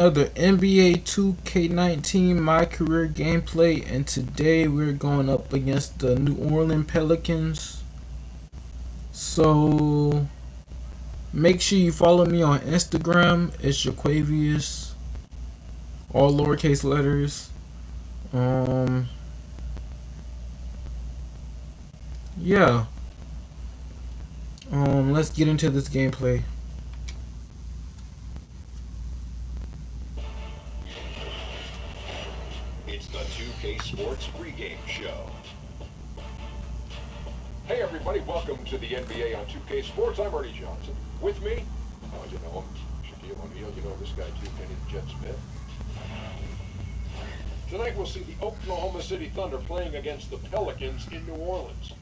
Another NBA 2K19 My Career gameplay, and today we're going up against the New Orleans Pelicans. So make sure you follow me on Instagram. It's Jaquavius, all lowercase letters. Um, yeah. Let's get into this gameplay. It's the 2K Sports pregame show. Hey everybody, welcome to the NBA on 2K Sports. I'm Ernie Johnson. With me, you know him, Shaquille O'Neal. You know this guy too, Kenny the Jet Smith. Tonight we'll see the Oklahoma City Thunder playing against the Pelicans in New Orleans.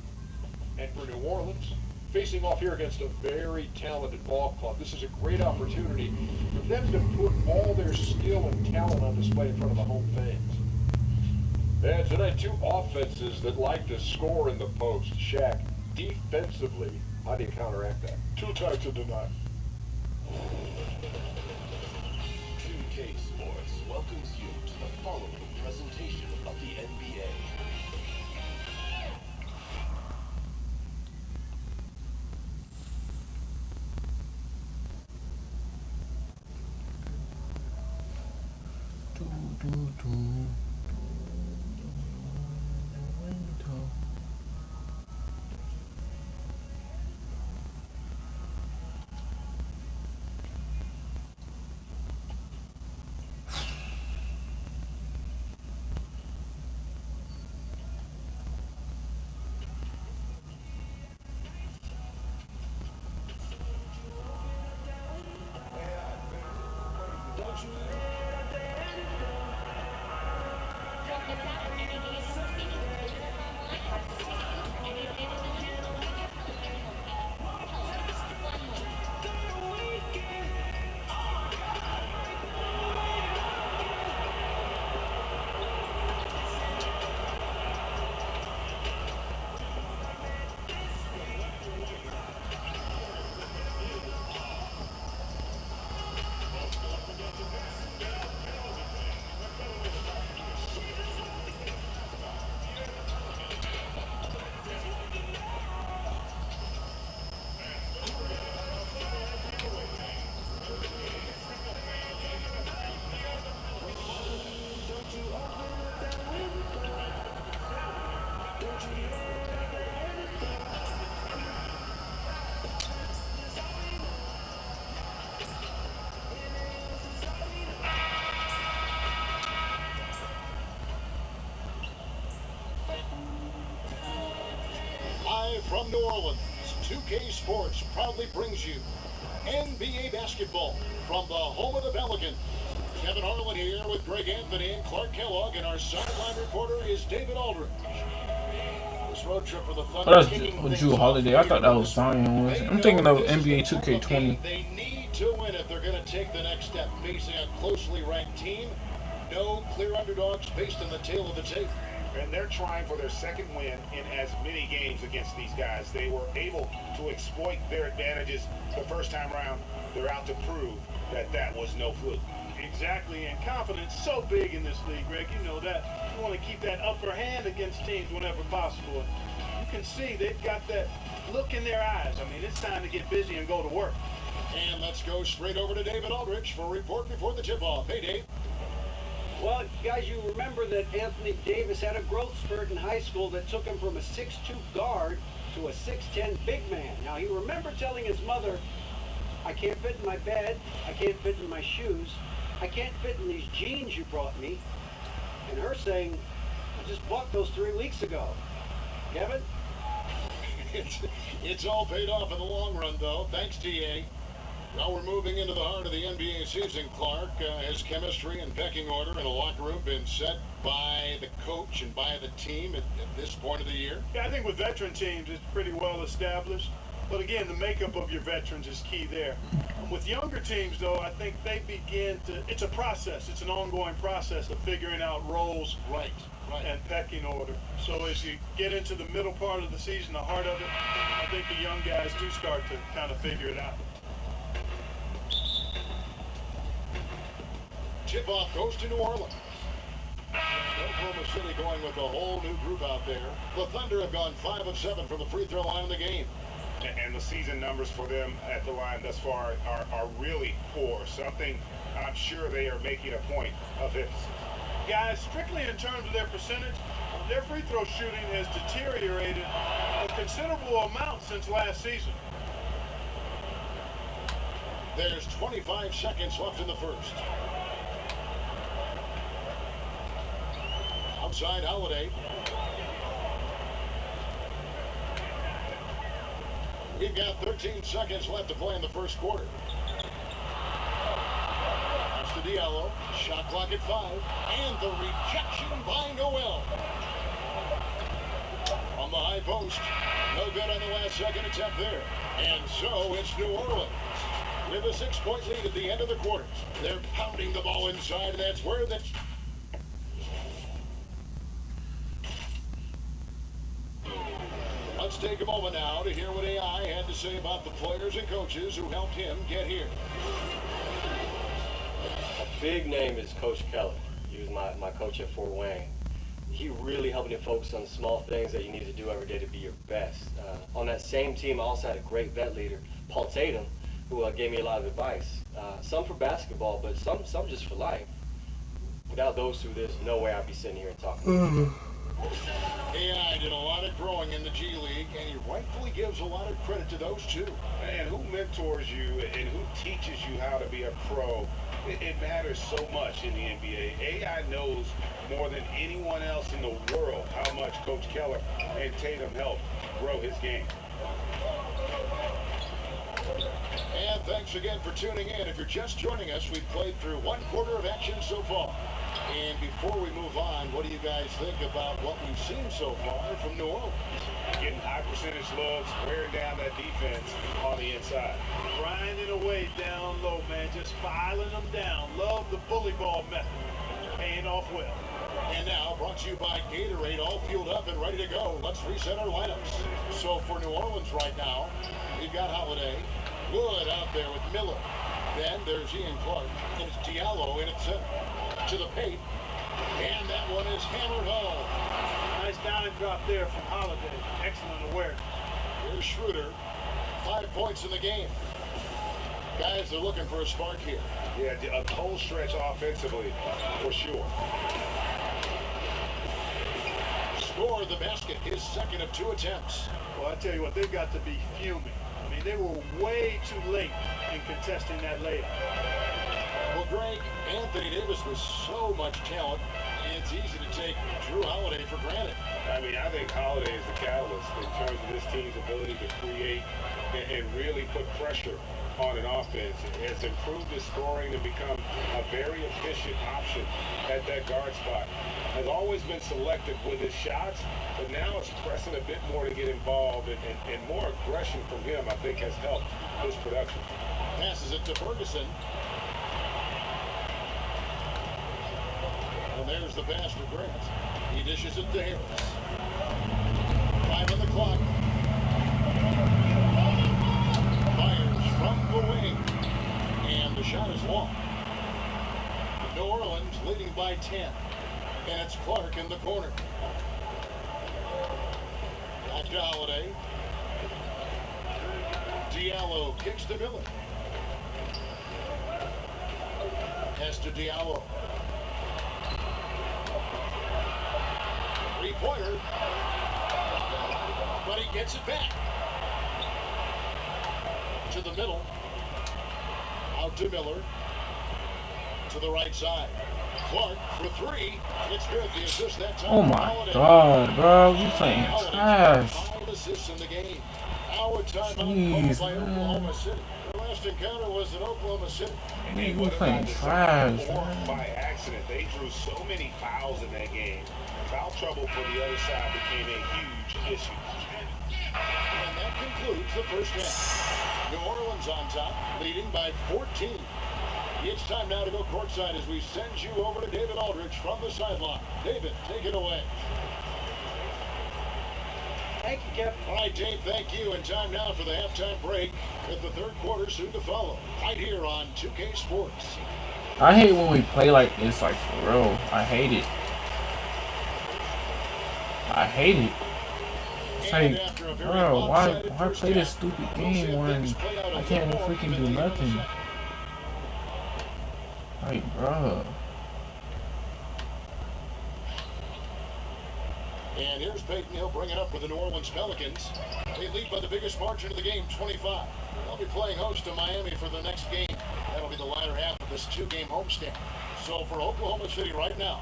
And for New Orleans, facing off here against a very talented ball club, this is a great opportunity for them to put all their skill and talent on display in front of the home fans. And tonight, two offenses that like to score in the post. Shaq, defensively, how do you counteract that? Two types of deny. 2K Sports welcomes you to the following presentation of the NBA. Live from New Orleans, 2K Sports proudly brings you NBA basketball from the home of the Pelicans. Kevin Harlan here with Greg Anthony and Clark Kellogg, and our sideline reporter is David Aldridge. This road trip for the Thunder. Oh, that's Drew Holiday. I thought that was Zion. I'm thinking of NBA 2K20. They need to win if they're going to take the next step, facing a closely ranked team. No clear underdogs faced in the tail of the tape. And they're trying for their second win in as many games against these guys. They were able to exploit their advantages the first time around. They're out to prove that that was no fluke. Exactly, and confidence so big in this league, Greg. You know that. You want to keep that upper hand against teams whenever possible. You can see they've got that look in their eyes. I mean, it's time to get busy and go to work. And let's go straight over to David Aldridge for a report before the tip-off. Hey, Dave. Well, guys, you remember that Anthony Davis had a growth spurt in high school that took him from a 6'2 guard to a 6'10 big man. Now, he remembered telling his mother, I can't fit in my bed, I can't fit in my shoes, I can't fit in these jeans you brought me. And her saying, I just bought those 3 weeks ago. Kevin? It's all paid off in the long run, though. Thanks, TA. Now we're moving into the heart of the NBA season, Clark. Has chemistry and pecking order in a locker room been set by the coach and by the team at this point of the year? Yeah, I think with veteran teams, it's pretty well established. But again, the makeup of your veterans is key there. With younger teams, though, I think they begin to, it's a process. It's an ongoing process of figuring out roles Right. and pecking order. So as you get into the middle part of the season, the heart of it, I think the young guys do start to kind of figure it out. Tip-off goes to New Orleans. Oklahoma City going with a whole new group out there. The Thunder have gone 5 of 7 from the free throw line in the game. And the season numbers for them at the line thus far are really poor. Something I'm sure they are making a point of emphasis. Guys, strictly in terms of their percentage, their free throw shooting has deteriorated a considerable amount since last season. There's 25 seconds left in the first. Outside Holiday. We've got 13 seconds left to play in the first quarter. Pass to Diallo. Shot clock at 5. And the rejection by Noel. On the high post. No good on the last second attempt there. And so it's New Orleans with a 6-point lead at the end of the quarter. They're pounding the ball inside, and that's where the... Let's take a moment now to hear what AI had to say about the players and coaches who helped him get here. A big name is Coach Keller. He was my coach at Fort Wayne. He really helped me focus on the small things that you need to do every day to be your best. On that same team, I also had a great vet leader, Paul Tatum, who gave me a lot of advice. Some for basketball, but some just for life. Without those two, there's no way I'd be sitting here and talking. AI did a lot of growing in the G League, and he rightfully gives a lot of credit to those two. And who mentors you and who teaches you how to be a pro, it matters so much in the NBA. AI knows more than anyone else in the world how much Coach Keller and Tatum helped grow his game. And thanks again for tuning in. If you're just joining us, we've played through one quarter of action so far. And before we move on, what do you guys think about what we've seen so far from New Orleans? Getting high percentage looks, wearing down that defense on the inside. Grinding away down low, man. Just filing them down. Love the bully ball method. Paying off well. And now, brought to you by Gatorade, all fueled up and ready to go. Let's reset our lineups. So for New Orleans right now, we've got Holiday, Wood out there with Miller. Then there's Ian Clark, and it's Diallo in at center. To the paint, and that one is hammered home. Nice dime drop there from Holiday. Excellent awareness. Here's Schroeder, 5 points in the game. Guys, they're looking for a spark here. Yeah, a cold stretch offensively, for sure. Score the basket, his second of 2 attempts. Well, I tell you what, they've got to be fuming. I mean, they were way too late in contesting that layup. Well, Greg, Anthony Davis with so much talent, it's easy to take Drew Holiday for granted. I mean, I think Holiday is the catalyst in terms of this team's ability to create and really put pressure on an offense. It has improved his scoring to become a very efficient option at that guard spot. Has always been selective with his shots, but now it's pressing a bit more to get involved, and more aggression from him, I think, has helped his production. Passes it to Ferguson. And there's the pass for Grant. He dishes it to Harris. 5 on the clock. Fires from the wing. And the shot is long. New Orleans leading by 10. And it's Clark in the corner. Back to Holiday. Diallo kicks to Miller. Pass to Diallo. 3-pointer. But he gets it back. To the middle. Out to Miller. To the right side. Clark for 3. It's good. The assist that time. Oh my God, bro. You playing trash. 5 assists in the game. Our timeout Jeez, called by man. Oklahoma City. The last encounter was in Oklahoma City. Man, you playing trash, Or man. by accident. They drew so many fouls in that game. Foul trouble for the other side became a huge issue. And that concludes the first half. New Orleans on top, leading by 14. It's time now to go courtside as we send you over to David Aldridge from the sideline. David, take it away. Thank you, Kevin. All right, Dave, thank you. And time now for the halftime break with the third quarter soon to follow. Right here on 2K Sports. I hate when we play like this, like for real. I hate it. I hate it. It's like, bro, why play this stupid game when I can't freaking do nothing? Like, bro. And here's Peyton. He'll bring it up for the New Orleans Pelicans. They lead by the biggest margin of the game, 25. They'll be playing host to Miami for their next game. That'll be the latter half of this two-game homestand. So for Oklahoma City right now,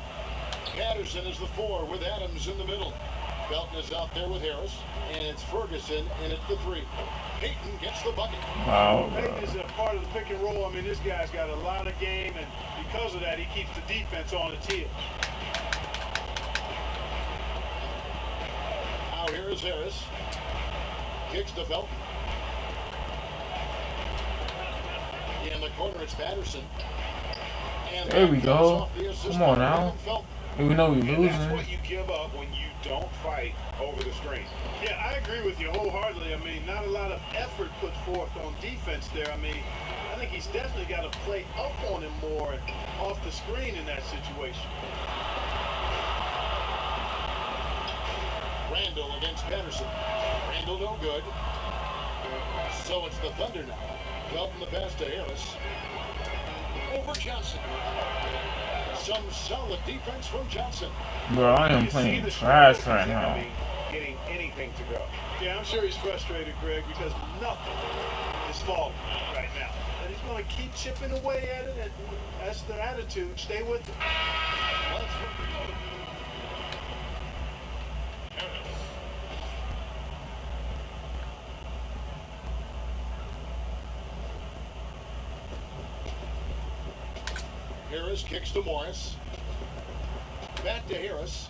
Patterson is the 4 with Adams in the middle. Belton is out there with Harris, and it's Ferguson in at the 3. Peyton gets the bucket. Wow. Peyton is a part of the pick and roll. I mean, this guy's got a lot of game, and because of that, he keeps the defense on its heels. Now here is Harris. Kicks to Belton. In the corner, it's Patterson. And There we go. Come on now. Even though we're And that's losing. what you give up when you don't fight over the screen. Yeah, I agree with you wholeheartedly. I mean, not a lot of effort put forth on defense there. I mean, I think he's definitely got to play up on him more off the screen in that situation. Randall against Patterson. Randall no good. So it's the Thunder now. Belton the pass to Harris. Over Johnson. Some solid defense from Johnson. Bro, I am You see playing the trash struggle right he's now. having getting anything to go. Yeah, I'm sure he's frustrated, Greg, because nothing is falling right now. And he's going to keep chipping away at it, and that's the attitude. Stay with it. Harris kicks to Morris. Back to Harris.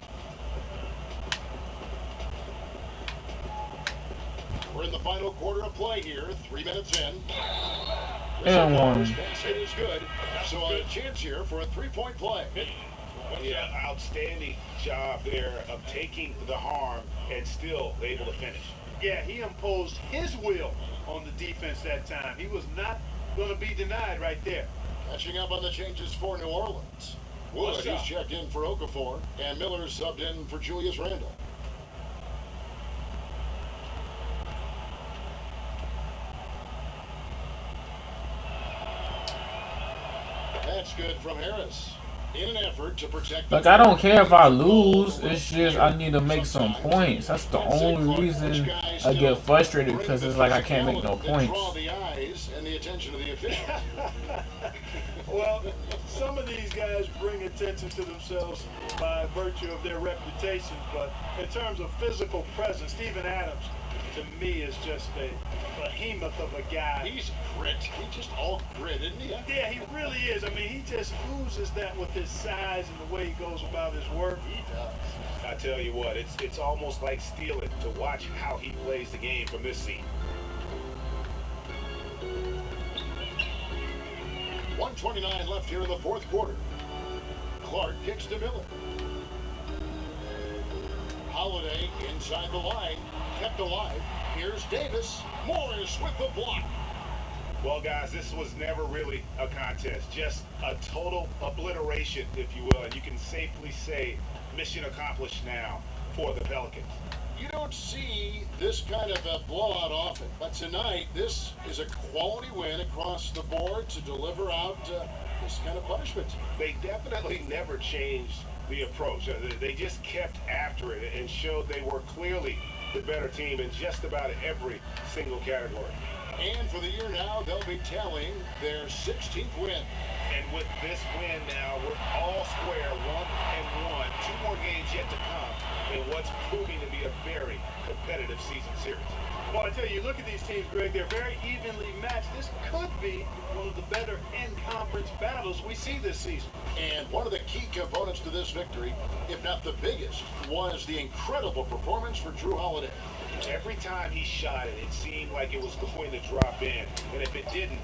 We're in the final quarter of play here. 3 minutes in. And one. It is good. So a chance here for a three-point play. Yeah, outstanding job there of taking the harm and still able to finish. Yeah, he imposed his will on the defense that time. He was not going to be denied right there. Catching up on the changes for New Orleans. Wood, he's checked in for Okafor, and Miller subbed in for Julius Randle. That's good from Harris. In an effort to protect the Like, I don't care if I lose. It's just I need to make some points. That's the only reason I get frustrated, because it's like I can't make no points. Draw the eyes and the attention of the officials. Well, some of these guys bring attention to themselves by virtue of their reputation, but in terms of physical presence, Steven Adams, to me, is just a behemoth of a guy. He's grit. He's just all grit, isn't he? Yeah, he really is. I mean, he just oozes that with his size and the way he goes about his work. He does. I tell you what, it's almost like stealing to watch how he plays the game from this seat. 1:29 left here in the fourth quarter. Clark kicks to Miller. Holiday inside the line, kept alive. Here's Davis. Morris with the block. Well, guys, this was never really a contest, just a total obliteration, if you will, and you can safely say mission accomplished now for the Pelicans. You don't see this kind of a blowout often, but tonight this is a quality win across the board to deliver out this kind of punishment. They definitely never changed the approach. They just kept after it and showed they were clearly the better team in just about every single category. And for the year now, they'll be tallying their 16th win. And with this win now, we're all square, 1-1. 2 more games yet to come in what's proving to be a very competitive season series. Well, I tell you, look at these teams, Greg. They're very evenly matched. This could be one of the better in-conference battles we see this season. And one of the key components to this victory, if not the biggest, was the incredible performance for Drew Holiday. Every time he shot it, it seemed like it was going to drop in. And if it didn't,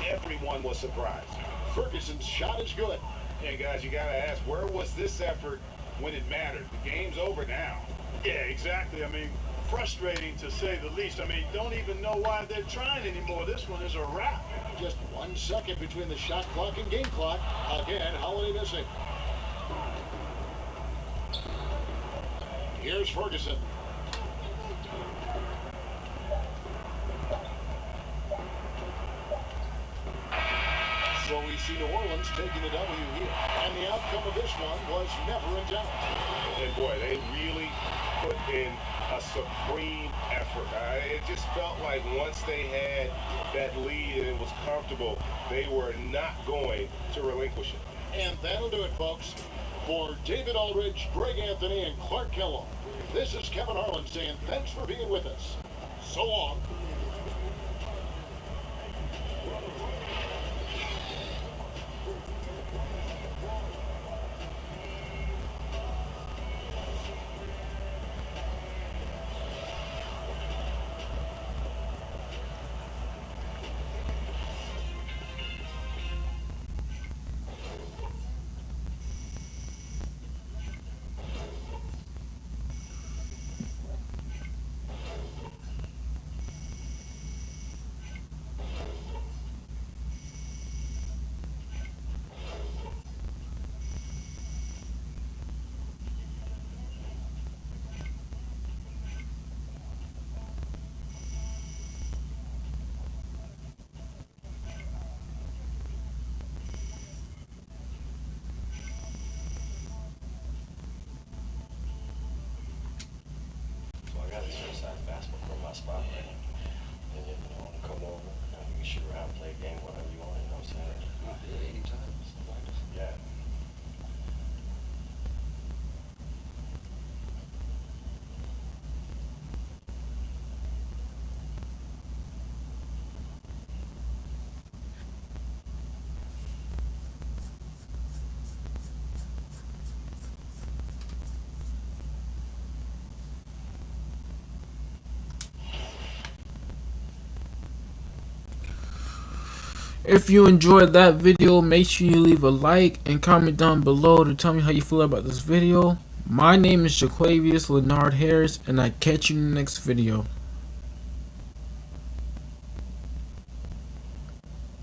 everyone was surprised. Ferguson's shot is good. And guys, you got to ask, where was this effort when it mattered? The game's over now. Yeah, exactly. I mean, frustrating to say the least. I mean, don't even know why they're trying anymore. This one is a wrap. Just 1 second between the shot clock and game clock. Again, Holiday missing. Here's Ferguson. So we see New Orleans taking the W here. And the outcome of this one was never in doubt. And boy, they really put in a supreme effort. It just felt like once they had that lead and it was comfortable, they were not going to relinquish it. And that'll do it, folks. For David Aldridge, Greg Anthony, and Clark Kellogg, this is Kevin Harlan saying thanks for being with us. So long. So I got this exercise basketball from my spot right now. And if you want to come over, you can shoot around, play a game, whatever you want, you know what I'm saying? Anytime. Yeah. If you enjoyed that video, make sure you leave a like and comment down below to tell me how you feel about this video. My name is Jaquavius Leonard Harris, and I catch you in the next video.